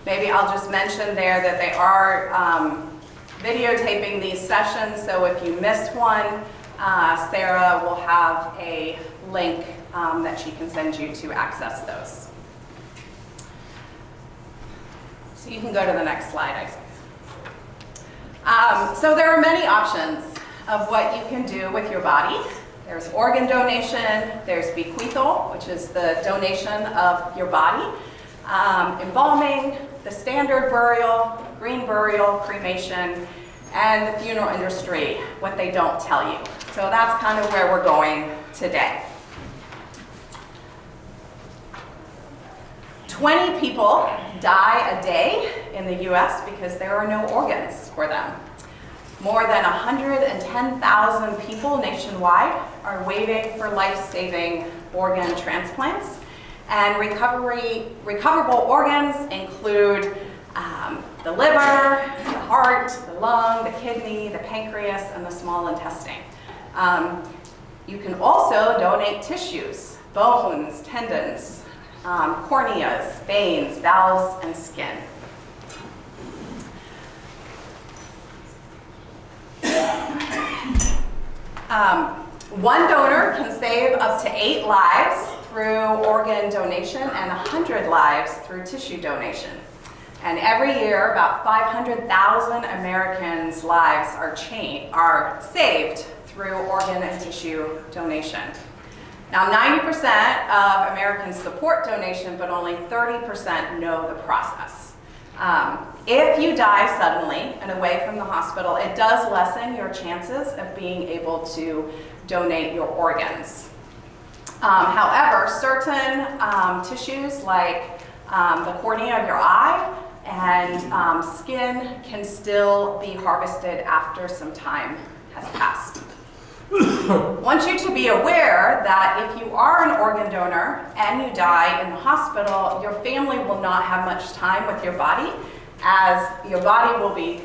Maybe I'll just mention there that they are videotaping these sessions, so if you miss one, Sarah will have a link that she can send you to access those. So you can go to the next slide, Isaac. So there are many options of what you can do with your body. There's organ donation, there's bequeathal, which is the donation of your body, embalming, the standard burial, green burial, cremation, and the funeral industry, what they don't tell you. So that's kind of where we're going today. 20 people die a day in the US because there are no organs for them. More than 110,000 people nationwide are waiting for life-saving organ transplants. And recoverable organs include the liver, the heart, the lung, the kidney, the pancreas, and the small intestine. You can also donate tissues, bones, tendons, corneas, veins, valves, and skin. One donor can save up to 8 lives through organ donation and 100 lives through tissue donation. And every year, about 500,000 Americans' lives are saved through organ and tissue donation. Now, 90% of Americans support donation, but only 30% know the process. If you die suddenly and away from the hospital, it does lessen your chances of being able to donate your organs. However, certain tissues like the cornea of your eye and skin can still be harvested after some time has passed. I want you to be aware that if you are an organ donor and you die in the hospital, your family will not have much time with your body, as your body will be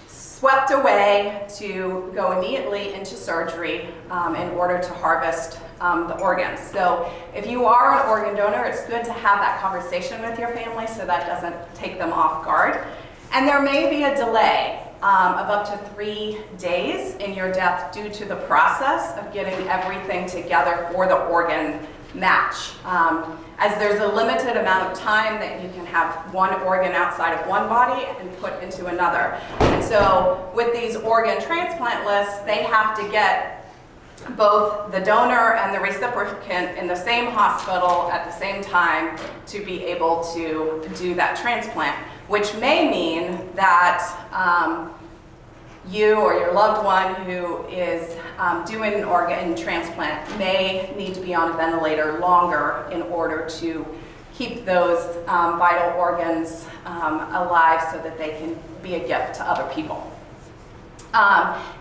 swept away to go immediately into surgery in order to harvest the organs. So if you are an organ donor, it's good to have that conversation with your family so that doesn't take them off guard. And there may be a delay of up to 3 days in your death due to the process of getting everything together for the organ match. As there's a limited amount of time that you can have one organ outside of one body and put into another. And so with these organ transplant lists, they have to get both the donor and the recipient in the same hospital at the same time to be able to do that transplant, which may mean that you or your loved one who is doing an organ transplant may need to be on a ventilator longer in order to keep those vital organs alive so that they can be a gift to other people.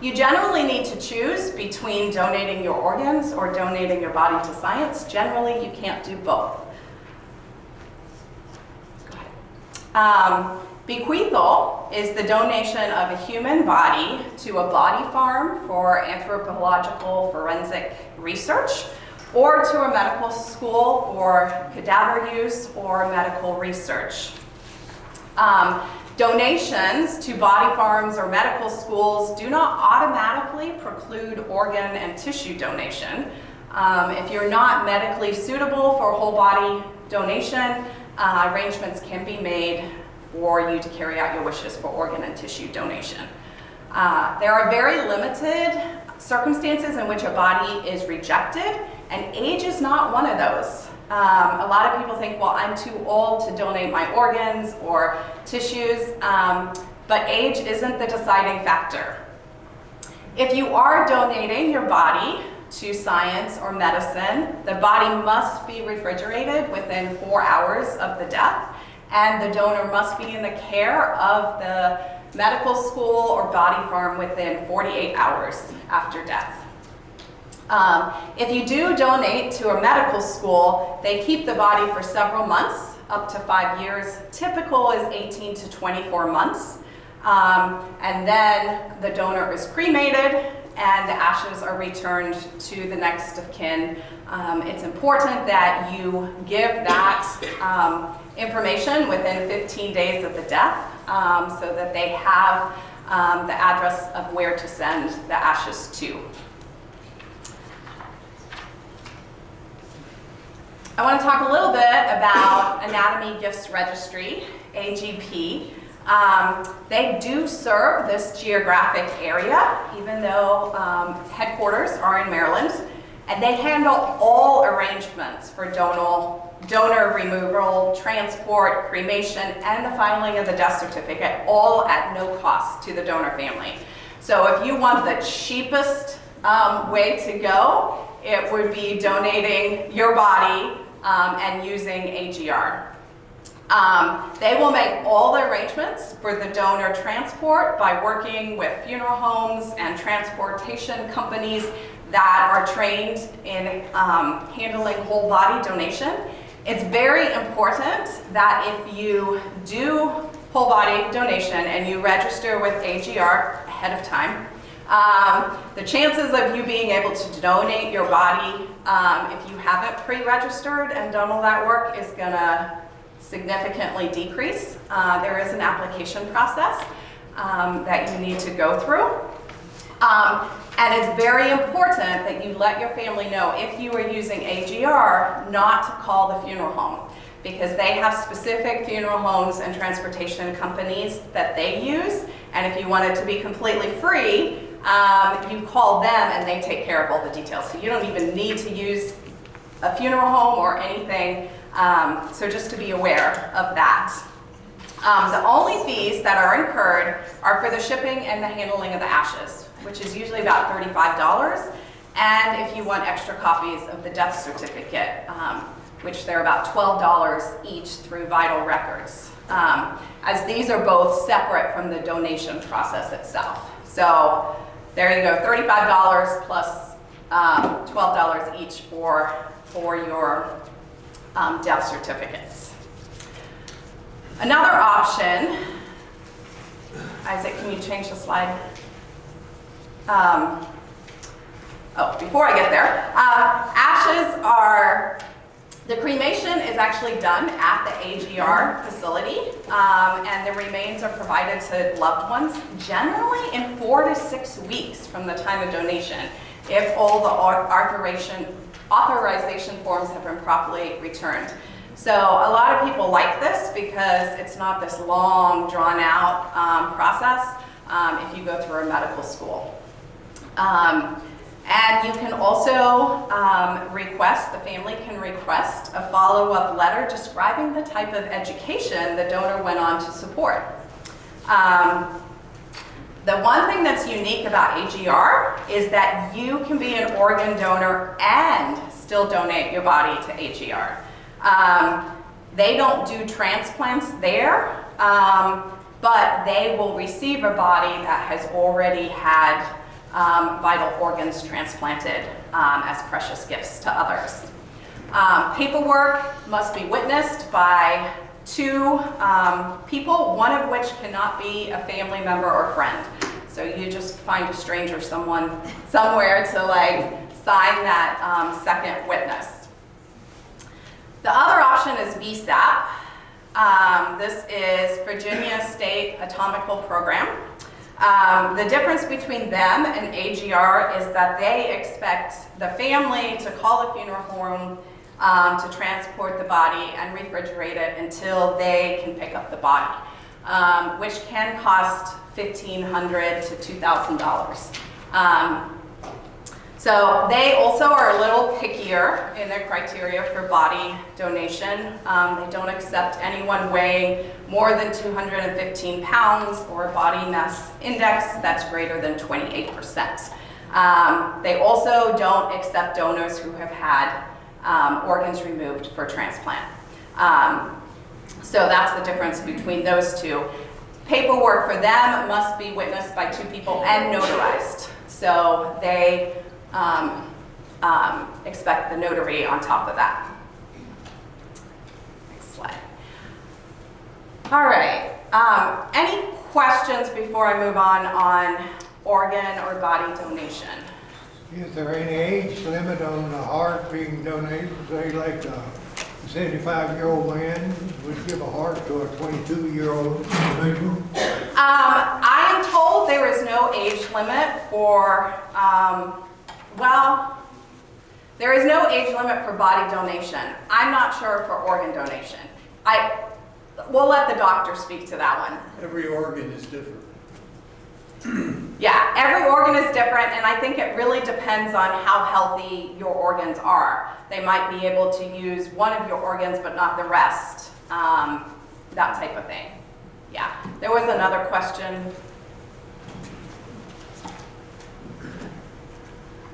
You generally need to choose between donating your organs or donating your body to science. Generally, you can't do both. Go ahead. Bequeathal is the donation of a human body to a body farm for anthropological forensic research, or to a medical school for cadaver use or medical research. Donations to body farms or medical schools do not automatically preclude organ and tissue donation. If you're not medically suitable for whole body donation, arrangements can be made for you to carry out your wishes for organ and tissue donation. There are very limited circumstances in which a body is rejected, and age is not one of those. A lot of people think, well, I'm too old to donate my organs or tissues, but age isn't the deciding factor. If you are donating your body to science or medicine, the body must be refrigerated within 4 hours of the death, and the donor must be in the care of the medical school or body farm within 48 hours after death. If you do donate to a medical school, they keep the body for several months, up to 5 years. Typical is 18 to 24 months. And then the donor is cremated and the ashes are returned to the next of kin. It's important that you give that information within 15 days of the death so that they have the address of where to send the ashes to. I want to talk a little bit about Anatomy Gifts Registry, AGP. They do serve this geographic area, even though headquarters are in Maryland, and they handle all arrangements for donor removal, transport, cremation, and the filing of the death certificate, all at no cost to the donor family. So if you want the cheapest way to go, it would be donating your body and using AGR. They will make all the arrangements for the donor transport by working with funeral homes and transportation companies that are trained in handling whole body donation. It's very important that if you do whole body donation and you register with AGR ahead of time, the chances of you being able to donate your body if you haven't pre-registered and done all that work is going to significantly decrease. There is an application process that you need to go through. And it's very important that you let your family know if you are using AGR not to call the funeral home, because they have specific funeral homes and transportation companies that they use, and if you want it to be completely free, you call them and they take care of all the details. So you don't even need to use a funeral home or anything, so just to be aware of that. The only fees that are incurred are for the shipping and the handling of the ashes, which is usually about $35, and if you want extra copies of the death certificate, which they're about $12 each through Vital Records, as these are both separate from the donation process itself. So there you go, $35 plus $12 each for your death certificates. Another option, Isaac, can you change the slide? Before I get there, ashes are, the cremation is actually done at the AGR facility, and the remains are provided to loved ones generally in 4 to 6 weeks from the time of donation, if all the authorization forms have been properly returned. So a lot of people like this because it's not this long, drawn-out process if you go through a medical school. And you can also request, the family can request a follow-up letter describing the type of education the donor went on to support. The one thing that's unique about AGR is that you can be an organ donor and still donate your body to AGR. They don't do transplants there, but they will receive a body that has already had vital organs transplanted as precious gifts to others. Paperwork must be witnessed by 2 people, one of which cannot be a family member or friend. So you just find a stranger, somewhere to sign that second witness. The other option is VSAP. This is Virginia State Atomical Program. The difference between them and AGR is that they expect the family to call the funeral home to transport the body and refrigerate it until they can pick up the body, which can cost $1,500 to $2,000. So they also are a little pickier in their criteria for body donation. They don't accept anyone weighing more than 215 pounds or a body mass index that's greater than 28%. They also don't accept donors who have had organs removed for transplant. So that's the difference between those two. Paperwork for them must be witnessed by 2 people and notarized. So they expect the notary on top of that. Next slide. All right. Any questions before I move on organ or body donation. Is there any age limit on the heart being donated? Say like a 75-year-old man would give a heart to a 22-year-old individual? I am told there is no age limit for, well, there is no age limit for body donation. I'm not sure for organ donation. We'll let the doctor speak to that one. Every organ is different. Yeah, every organ is different, and I think it really depends on how healthy your organs are. They might be able to use one of your organs but not the rest, that type of thing. Yeah, there was another question.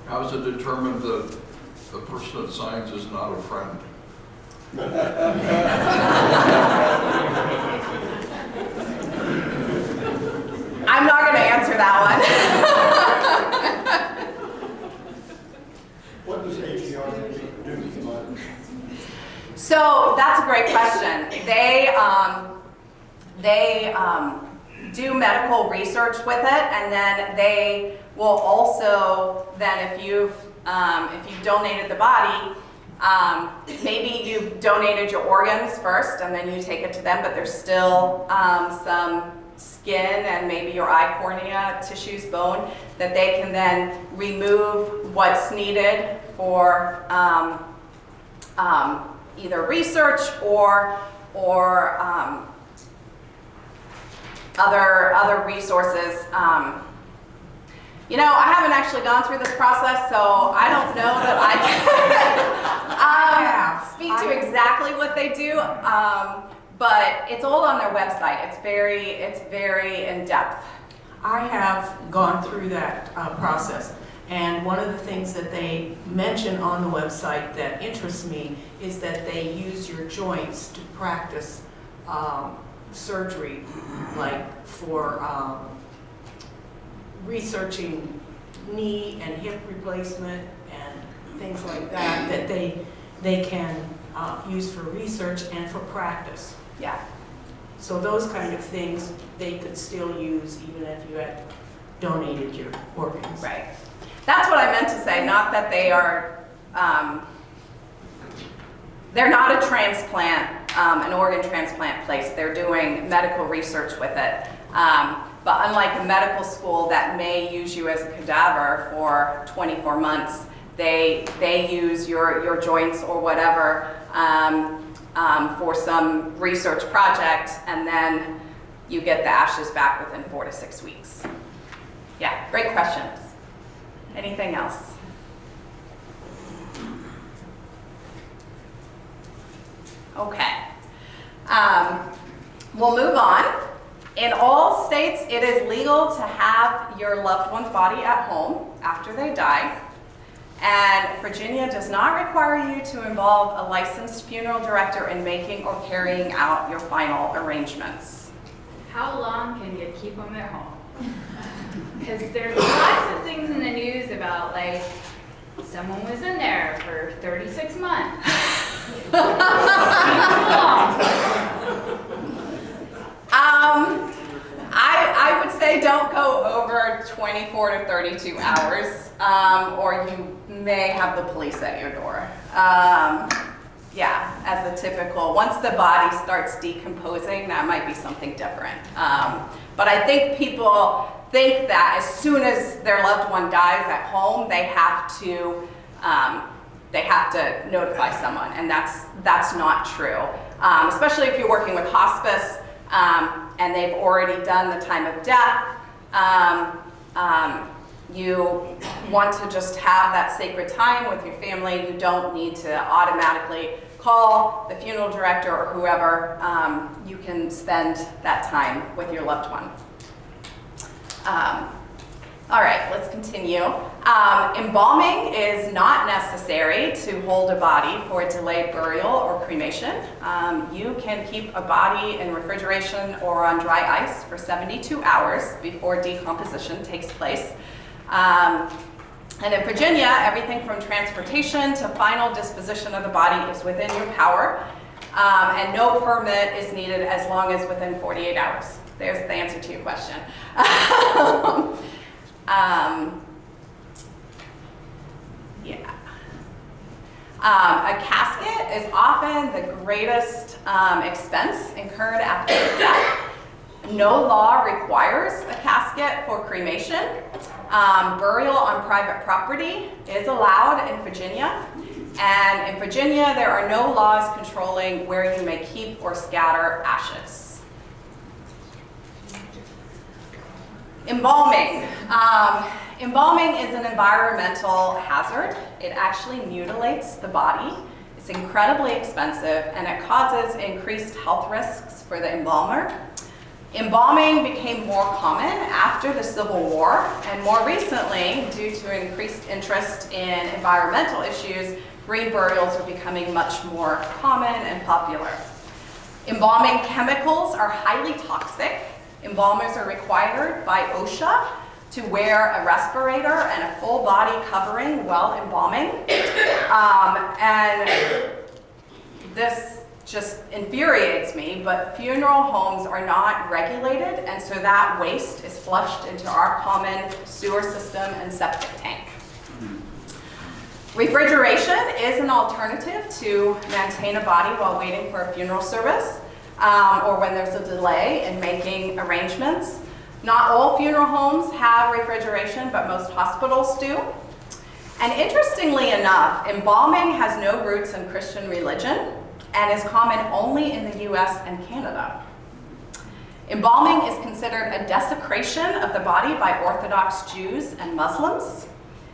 How is it determined that the person that signs is not a friend? I'm not going to answer that What does ATR do? So that's a great question. They do medical research with it, and then they will also then if you've donated the body, maybe you've donated your organs first, and then you take it to them, but there's still some skin and maybe your eye cornea, tissues, bone, that they can then remove what's needed for either research or other resources. You know, I haven't actually gone through this process, so I don't know that I can speak to exactly what they do. But it's all on their website. It's very in depth. I have gone through that process, and one of the things that they mention on the website that interests me is that they use your joints to practice surgery, like for researching knee and hip replacement and things like that, that they can use for research and for practice. Yeah. So those kind of things they could still use even if you had donated your organs. Right. That's what I meant to say, not that they are, they're not a transplant, an organ transplant place. They're doing medical research with it. But unlike a medical school that may use you as a cadaver for 24 months, they use your joints or whatever for some research project, and then you get the ashes back within 4 to 6 weeks. Yeah, great questions. Anything else? Okay. We'll move on. In all states, it is legal to have your loved one's body at home after they die. And Virginia does not require you to involve a licensed funeral director in making or carrying out your final arrangements. How long can you keep them at home? Because there's lots of things in the news about, like, someone was in there for 36 months. Seems long. I would say don't go over 24 to 32 hours, or you may have the police at your door. Yeah, as a typical, once the body starts decomposing, that might be something different. But I think people think that as soon as their loved one dies at home, they have to notify someone, and that's not true. Especially if you're working with hospice, and they've already done the time of death. You want to just have that sacred time with your family. You don't need to automatically call the funeral director or whoever. You can spend that time with your loved one. All right, let's continue. Embalming is not necessary to hold a body for a delayed burial or cremation. You can keep a body in refrigeration or on dry ice for 72 hours before decomposition takes place. And in Virginia, everything from transportation to final disposition of the body is within your power, and no permit is needed as long as within 48 hours. There's the answer to your question. Yeah. A casket is often the greatest expense incurred after death. No law requires a casket for cremation. Burial on private property is allowed in Virginia. And in Virginia, there are no laws controlling where you may keep or scatter ashes. Embalming. Embalming is an environmental hazard. It actually mutilates the body. It's incredibly expensive, and it causes increased health risks for the embalmer. Embalming became more common after the Civil War, and more recently, due to increased interest in environmental issues, green burials are becoming much more common and popular. Embalming chemicals are highly toxic. Embalmers are required by OSHA to wear a respirator and a full body covering while embalming. And this just infuriates me, but funeral homes are not regulated, and so that waste is flushed into our common sewer system and septic tank. Refrigeration is an alternative to maintain a body while waiting for a funeral service, or when there's a delay in making arrangements. Not all funeral homes have refrigeration, but most hospitals do. And interestingly enough, embalming has no roots in Christian religion and is common only in the US and Canada. Embalming is considered a desecration of the body by Orthodox Jews and Muslims,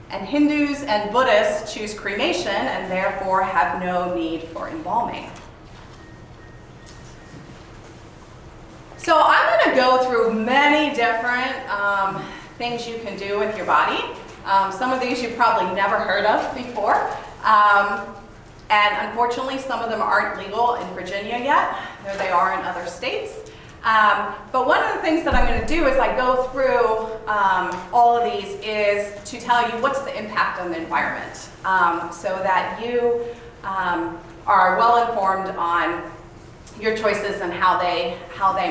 and Hindus and Buddhists choose cremation and therefore have no need for embalming. So I'm going to go through many different things you can do with your body. Some of these you've probably never heard of before. And unfortunately, some of them aren't legal in Virginia yet, though they are in other states. But one of the things that I'm going to do as I go through all of these is to tell you what's the impact on the environment, so that you are well informed on your choices and how they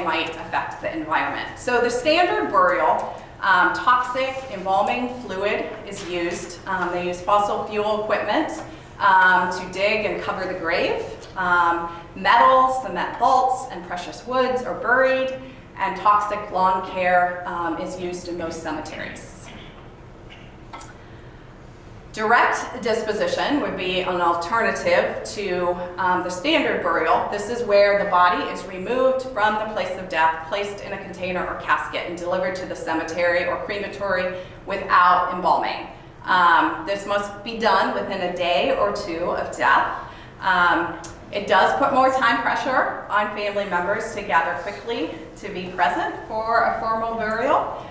might affect the environment. So the standard burial, toxic embalming fluid is used. They use fossil fuel equipment to dig and cover the grave. Metals, cement vaults, and precious woods are buried, and toxic lawn care is used in most cemeteries. Direct disposition would be an alternative to the standard burial. This is where the body is removed from the place of death, placed in a container or casket, and delivered to the cemetery or crematory without embalming. This must be done within a day or two of death. It does put more time pressure on family members to gather quickly to be present for a formal burial.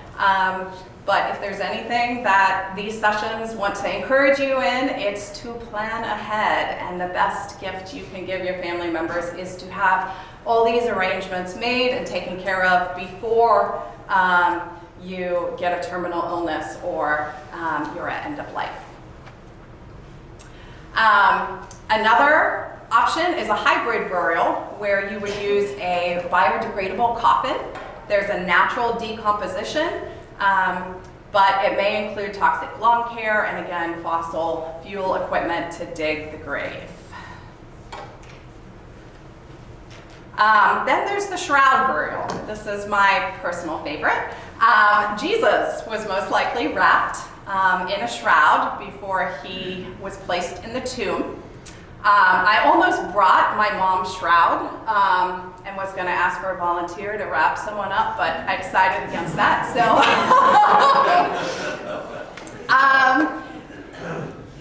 But if there's anything that these sessions want to encourage you in, it's to plan ahead. And the best gift you can give your family members is to have all these arrangements made and taken care of before you get a terminal illness or you're at end of life. Another option is a hybrid burial where you would use a biodegradable coffin. There's a natural decomposition, but it may include toxic lawn care and, again, fossil fuel equipment to dig the grave. Then there's the shroud burial. This is my personal favorite. Jesus was most likely wrapped in a shroud before he was placed in the tomb. I almost brought my mom's shroud and was going to ask for a volunteer to wrap someone up, but I decided against that. So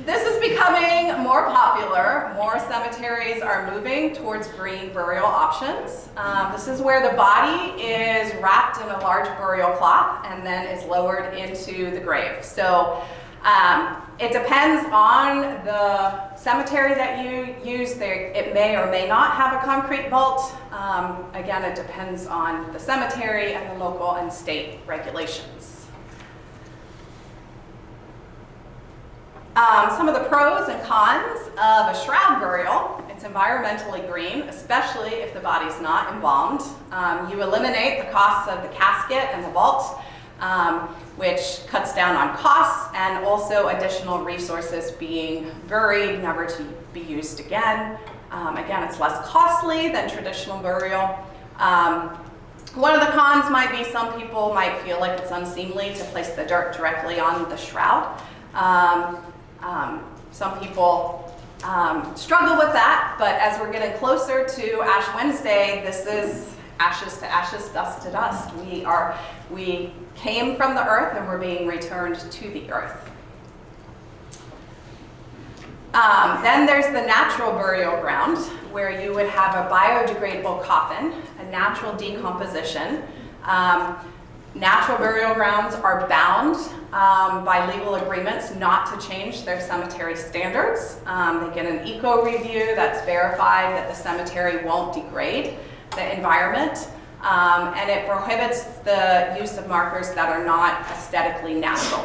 this is becoming more popular. More cemeteries are moving towards green burial options. This is where the body is wrapped in a large burial cloth and then is lowered into the grave. So it depends on the cemetery that you use. It may or may not have a concrete vault. Again, it depends on the cemetery and the local and state regulations. Some of the pros and cons of a shroud burial: it's environmentally green, especially if the body's not embalmed. You eliminate the costs of the casket and the vault. which cuts down on costs and also additional resources being buried, never to be used again. Again, it's less costly than traditional burial. One of the cons might be some people might feel like it's unseemly to place the dirt directly on the shroud. Some people struggle with that, but as we're getting closer to Ash Wednesday, this is ashes to ashes, dust to dust. We came from the earth and we're being returned to the earth. Then there's the natural burial ground, where you would have a biodegradable coffin, a natural decomposition. Natural burial grounds are bound by legal agreements not to change their cemetery standards. They get an eco review that's verified that the cemetery won't degrade the environment, and it prohibits the use of markers that are not aesthetically natural.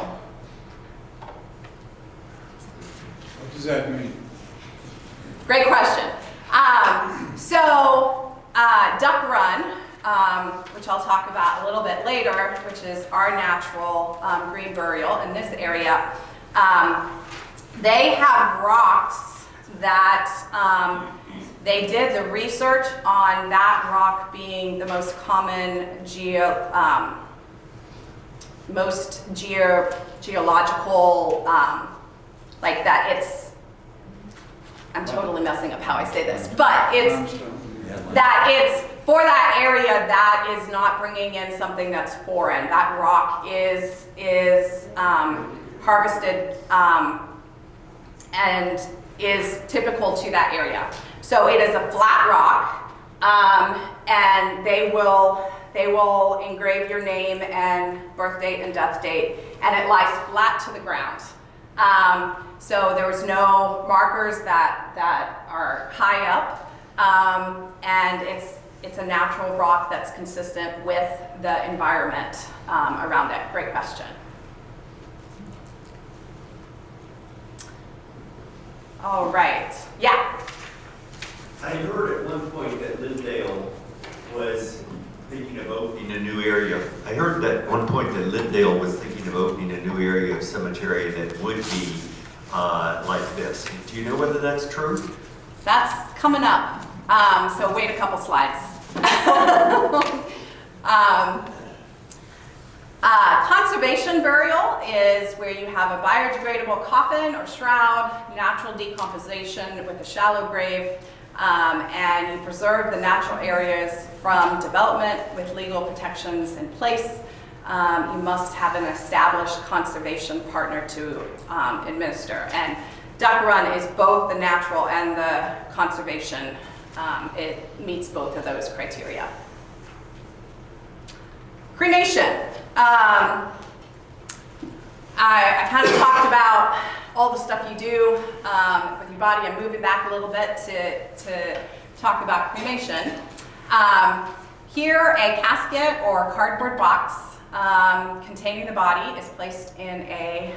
What does that mean? Great question. Duck Run, which I'll talk about a little bit later, which is our natural green burial in this area, they have rocks that they did the research on that rock being the most common geological, like that it's, I'm totally messing up how I say this, but it's that it's for that area that is not bringing in something that's foreign. That rock is harvested and is typical to that area. So it is a flat rock, and they will engrave your name and birth date and death date, and it lies flat to the ground. So there was no markers that are high up, and it's a natural rock that's consistent with the environment around it. Great question. All right, yeah. I heard at one point that Lindale was thinking of opening a new area. I heard that at one point that Lindale was thinking of opening a new area of cemetery that would be like this. Do you know whether that's true? That's coming up. So wait a couple slides. Conservation burial is where you have a biodegradable coffin or shroud, natural decomposition with a shallow grave, and you preserve the natural areas from development with legal protections in place. You must have an established conservation partner to administer. And Duck Run is both the natural and the conservation. It meets both of those criteria. Cremation. I kind of talked about all the stuff you do with your body. I'm moving back a little bit to talk about cremation. Here, a casket or cardboard box containing the body is placed in a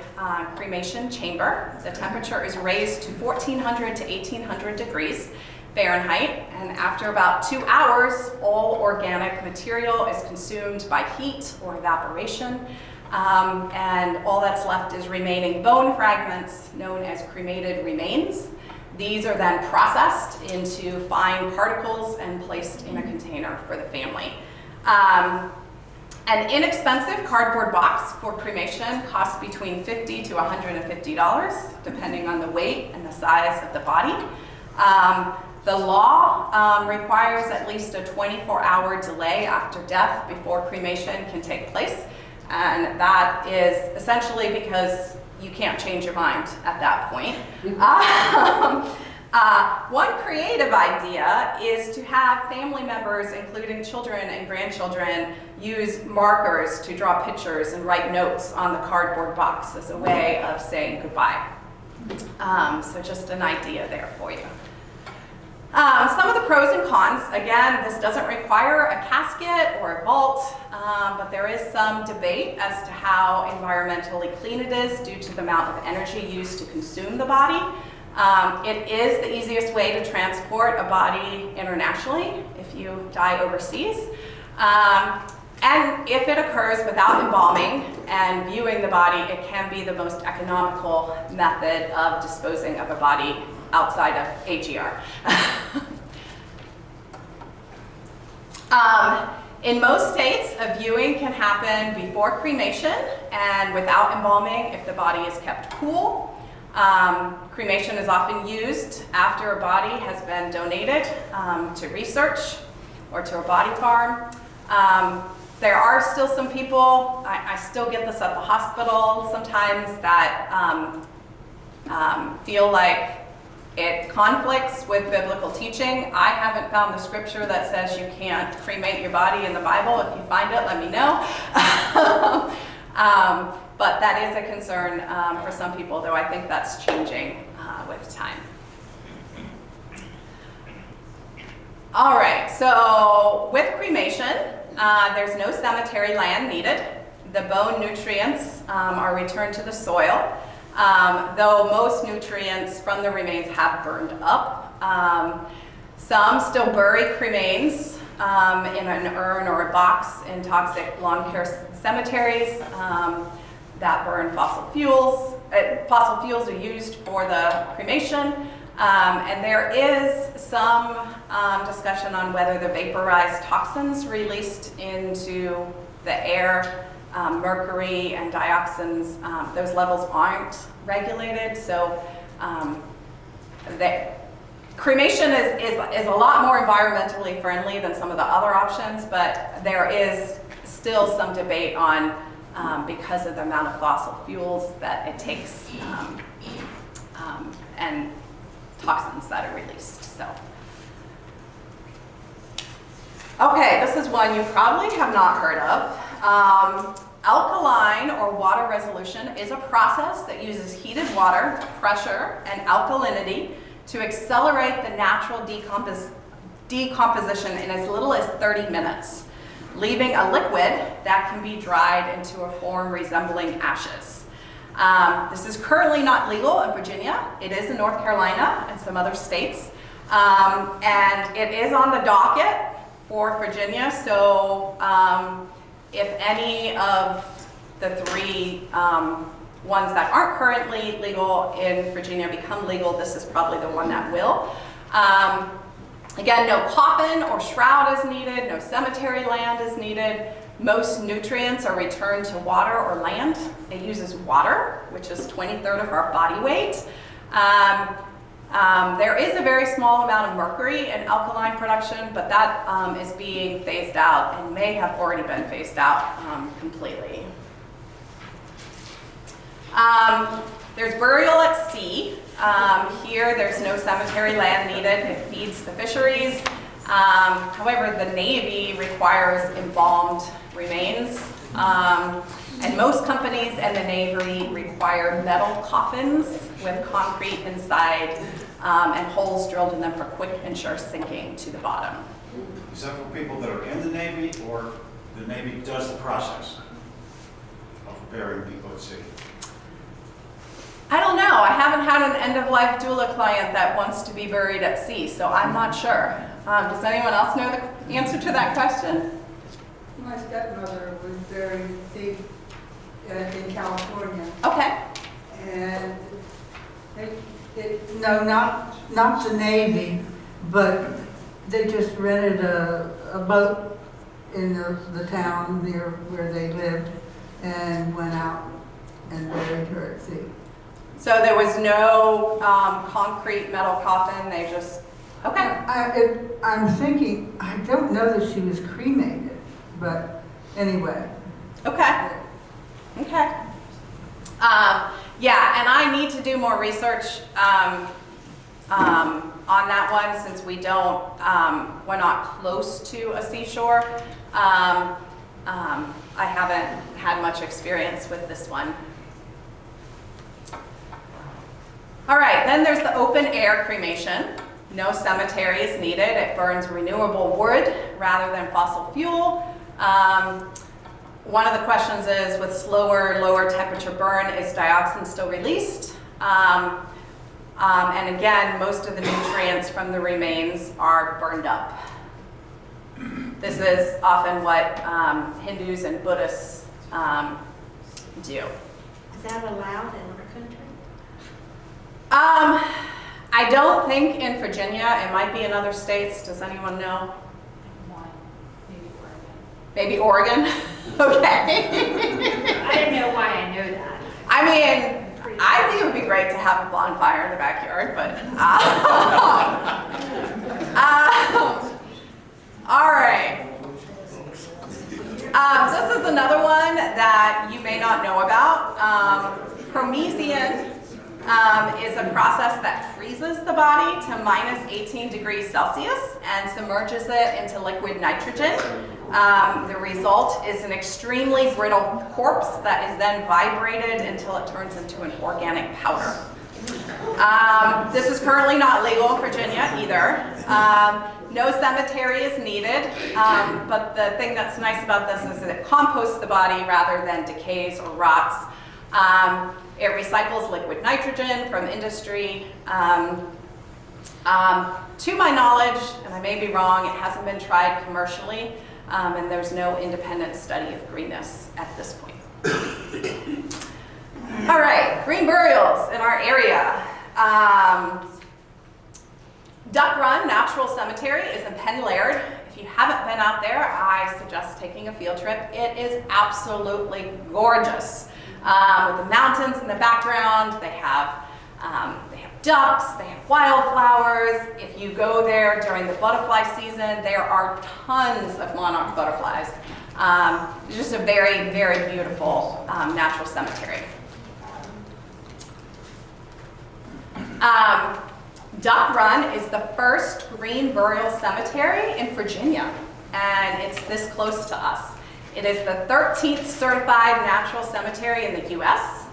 cremation chamber. The temperature is raised to 1400 to 1800 degrees Fahrenheit, and after about 2 hours, all organic material is consumed by heat or evaporation, and all that's left is remaining bone fragments known as cremated remains. These are then processed into fine particles and placed in a container for the family. An inexpensive cardboard box for cremation costs between $50 to $150, depending on the weight and the size of the body. The law requires at least a 24-hour delay after death before cremation can take place, and that is essentially because you can't change your mind at that point. One creative idea is to have family members, including children and grandchildren, use markers to draw pictures and write notes on the cardboard box as a way of saying goodbye. So just an idea there for you. Some of the pros and cons, again, this doesn't require a casket or a vault, but there is some debate as to how environmentally clean it is due to the amount of energy used to consume the body. It is the easiest way to transport a body internationally if you die overseas. And if it occurs without embalming and viewing the body, it can be the most economical method of disposing of a body outside of AGR. In most states, a viewing can happen before cremation and without embalming if the body is kept cool. Cremation is often used after a body has been donated to research or to a body farm. There are still some people, I still get this at the hospital sometimes, that feel like it conflicts with biblical teaching. I haven't found the scripture that says you can't cremate your body in the Bible. If you find it, let me know. But that is a concern for some people, though I think that's changing with time. All right, so with cremation, there's no cemetery land needed. The bone nutrients are returned to the soil, though most nutrients from the remains have burned up. Some still bury cremains in an urn or a box in toxic lawn care cemeteries that burn fossil fuels. Fossil fuels are used for the cremation. And there is some discussion on whether the vaporized toxins released into the air, mercury and dioxins, those levels aren't regulated. So cremation is a lot more environmentally friendly than some of the other options, but there is still some debate on, because of the amount of fossil fuels that it takes, and toxins that are released. So, okay, this is one you probably have not heard of. Alkaline or water resolution is a process that uses heated water, pressure, and alkalinity to accelerate the natural decomposition in as little as 30 minutes, leaving a liquid that can be dried into a form resembling ashes. This is currently not legal in Virginia. It is in North Carolina and some other states. And it is on the docket for Virginia. So if any of the three ones that aren't currently legal in Virginia become legal, this is probably the one that will. Again, no coffin or shroud is needed. No cemetery land is needed. Most nutrients are returned to water or land. It uses water, which is 1/23 of our body weight. There is a very small amount of mercury in alkaline production, but that is being phased out and may have already been phased out completely. There's burial at sea. Here, there's no cemetery land needed. It feeds the fisheries. However, the Navy requires embalmed remains, and most companies and the Navy require metal coffins with concrete inside and holes drilled in them for quick and sure sinking to the bottom. Is that for people that are in the Navy, or the Navy does the process of burying people at sea? I don't know. I haven't had an end-of-life doula client that wants to be buried at sea, so I'm not sure. Does anyone else know the answer to that question? My stepmother was buried deep in California, Okay. and no, not the Navy, but they just rented a boat in the town near where they lived and went out and buried her at sea. So there was no concrete metal coffin, they just, okay. I'm thinking, I don't know that she was cremated, but anyway. Okay. Okay. Yeah, and I need to do more research on that one since we don't, we're not close to a seashore. I haven't had much experience with this one. All right, then there's the open air cremation. No cemetery is needed. It burns renewable wood rather than fossil fuel. One of the questions is, with slower, lower temperature burn, is dioxin still released? And again, most of the nutrients from the remains are burned up. This is often what Hindus and Buddhists do. Is that allowed in our country? I don't think in Virginia. It might be in other states. Does anyone know? One, maybe Oregon. Maybe Oregon? Okay. I didn't know why I know that. I mean, I think it would be great to have a bonfire in the backyard, but all right. This is another one that you may not know about. Promethean is a process that freezes the body to minus 18 degrees Celsius and submerges it into liquid nitrogen. The result is an extremely brittle corpse that is then vibrated until it turns into an organic powder. This is currently not legal in Virginia either. No cemetery is needed, but the thing that's nice about this is that it composts the body rather than decays or rots. It recycles liquid nitrogen from industry. To my knowledge, and I may be wrong, it hasn't been tried commercially, and there's no independent study of greenness at this point. All right, green burials in our area. Duck Run Natural Cemetery is in Penn Laird. If you haven't been out there, I suggest taking a field trip. It is absolutely gorgeous. With the mountains in the background, they have ducks, they have wildflowers. If you go there during the butterfly season, there are tons of monarch butterflies. It's just a very, very beautiful natural cemetery. Duck Run is the first green burial cemetery in Virginia, and it's this close to us. It is the 13th certified natural cemetery in the U.S.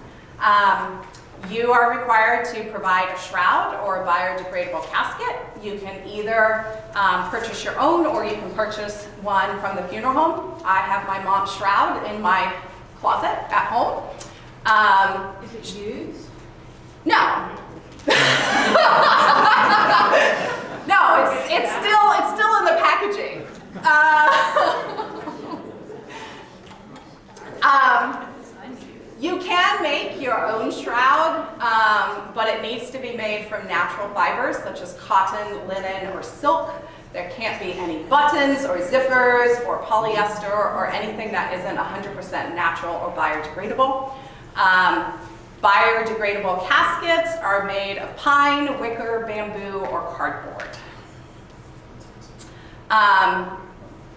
You are required to provide a shroud or a biodegradable casket. You can either purchase your own or you can purchase one from the funeral home. I have my mom's shroud in my closet at home. Is it used? No. No, it's still in the packaging. You can make your own shroud, but it needs to be made from natural fibers such as cotton, linen, or silk. There can't be any buttons or zippers or polyester or anything that isn't 100% natural or biodegradable. Biodegradable caskets are made of pine, wicker, bamboo, or cardboard.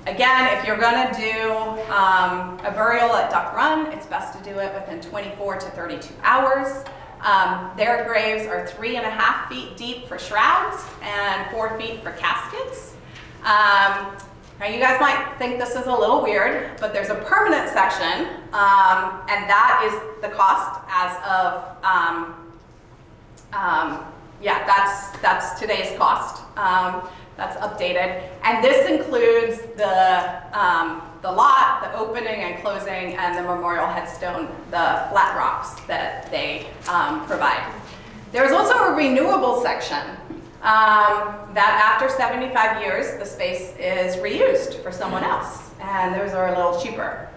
Again, if you're going to do a burial at Duck Run, it's best to do it within 24 to 32 hours. Their graves are 3.5 feet deep for shrouds and 4 feet for caskets. Now you guys might think this is a little weird, but there's a permanent section, and that is the cost as of, yeah, that's today's cost. That's updated, and this includes the lot, the opening and closing, and the memorial headstone, the flat rocks that they provide. There's also a renewable section that after 75 years, the space is reused for someone else, and those are a little cheaper.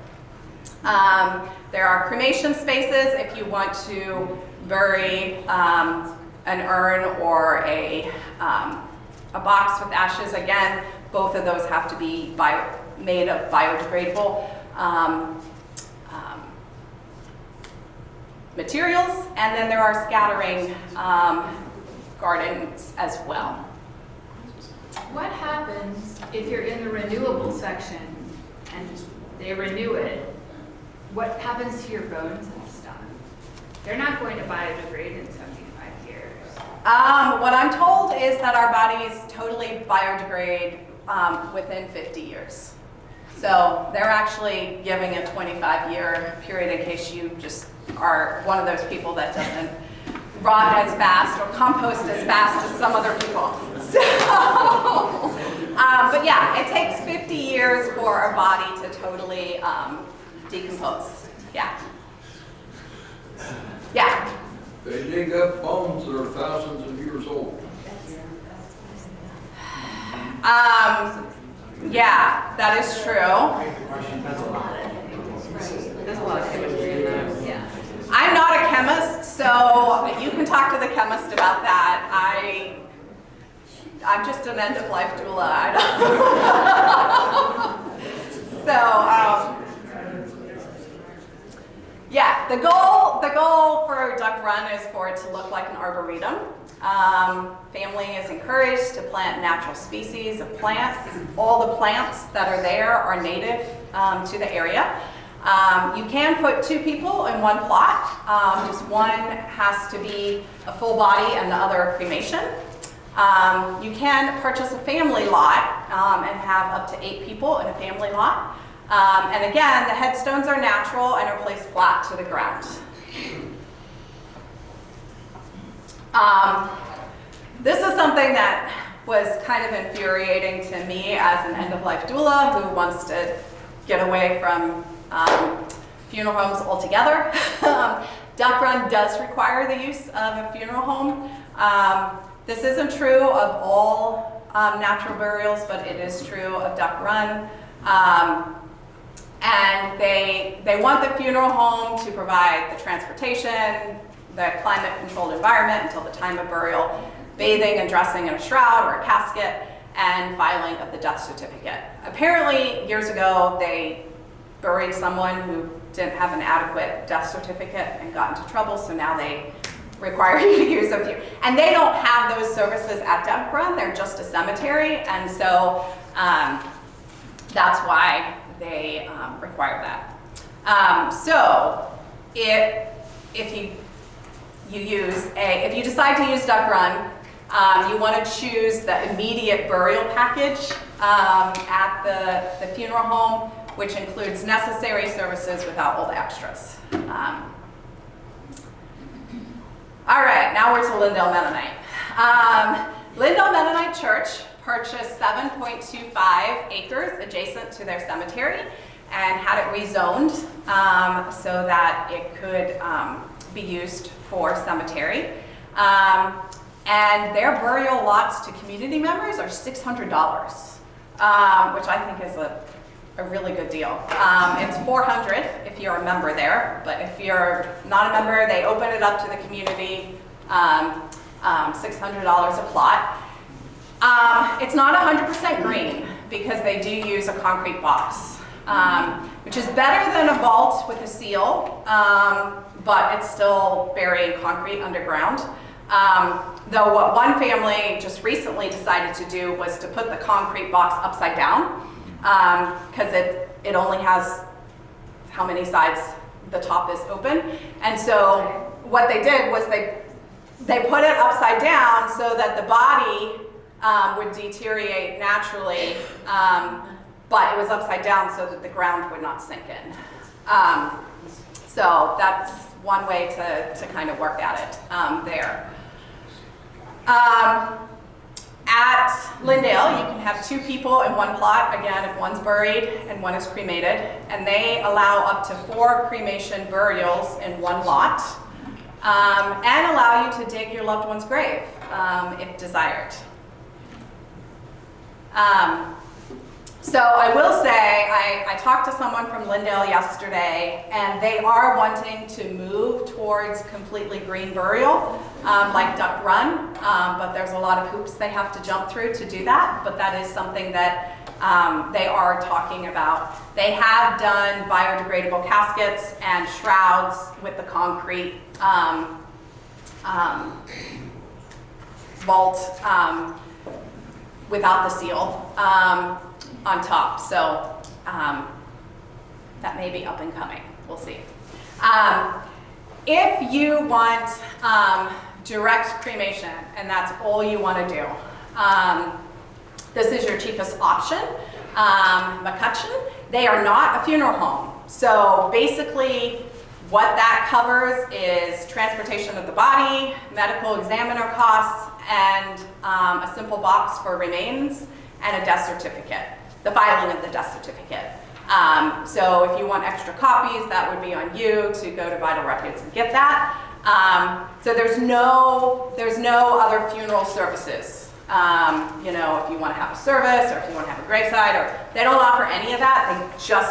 There are cremation spaces if you want to bury an urn or a box with ashes. Again, both of those have to be made of biodegradable materials, and then there are scattering gardens as well. What happens if you're in the renewable section and they renew it? What happens to your bones and stuff? They're not going to biodegrade in 75 years. What I'm told is that our bodies totally biodegrade within 50 years. So they're actually giving a 25-year period in case you just are one of those people that doesn't rot as fast or compost as fast as some other people. So, but yeah, it takes 50 years for our body to totally decompose. Yeah. Yeah. They dig up bones that are thousands of years old. Yeah, that is true. There's a lot of chemistry in that. Yeah. I'm not a chemist, so you can talk to the chemist about that. I'm just an end-of-life doula. I don't. So, yeah, the goal for Duck Run is for it to look like an arboretum. Family is encouraged to plant natural species of plants. All the plants that are there are native to the area. You can put 2 people in one plot. Just one has to be a full body and the other a cremation. You can purchase a family lot and have up to 8 people in a family lot. And again, the headstones are natural and are placed flat to the ground. This is something that was kind of infuriating to me as an end-of-life doula who wants to get away from funeral homes altogether. Duck Run does require the use of a funeral home. This isn't true of all natural burials, but it is true of Duck Run. And they want the funeral home to provide the transportation, the climate-controlled environment until the time of burial, bathing and dressing in a shroud or a casket, and filing of the death certificate. Apparently, years ago, they buried someone who didn't have an adequate death certificate and got into trouble, so now they require you to use a few. And they don't have those services at Duck Run, they're just a cemetery, and so that's why they require that. So if you decide to use Duck Run, you want to choose the immediate burial package at the funeral home, which includes necessary services without all the extras. All right, now we're to Lindale Mennonite. Lindale Mennonite Church purchased 7.25 acres adjacent to their cemetery and had it rezoned so that it could be used for cemetery. And their burial lots to community members are $600, which I think is a really good deal. It's $400 if you're a member there, but if you're not a member, they open it up to the community, $600 a plot. It's not 100% green because they do use a concrete box, which is better than a vault with a seal, but it's still burying concrete underground. Though what one family just recently decided to do was to put the concrete box upside down, because it only has how many sides the top is open. And so what they did was they put it upside down so that the body would deteriorate naturally, but it was upside down so that the ground would not sink in. So that's one way to kind of work at it there. At Lindale, you can have 2 people in one plot, again, if one's buried and one is cremated, and they allow up to 4 cremation burials in one lot, and allow you to dig your loved one's grave if desired. So I will say, I talked to someone from Lindale yesterday, and they are wanting to move towards completely green burial, like Duck Run, but there's a lot of hoops they have to jump through to do that, but that is something that they are talking about. They have done biodegradable caskets and shrouds with the concrete vault without the seal on top, so that may be up and coming. We'll see. If you want direct cremation and that's all you want to do, this is your cheapest option, McCutcheon. They are not a funeral home, so basically what that covers is transportation of the body, medical examiner costs, and a simple box for remains and a death certificate, the filing of the death certificate. So if you want extra copies, that would be on you to go to Vital Records and get that. So there's no other funeral services you know, if you want to have a service or if you want to have a graveside, or they don't offer any of that. They just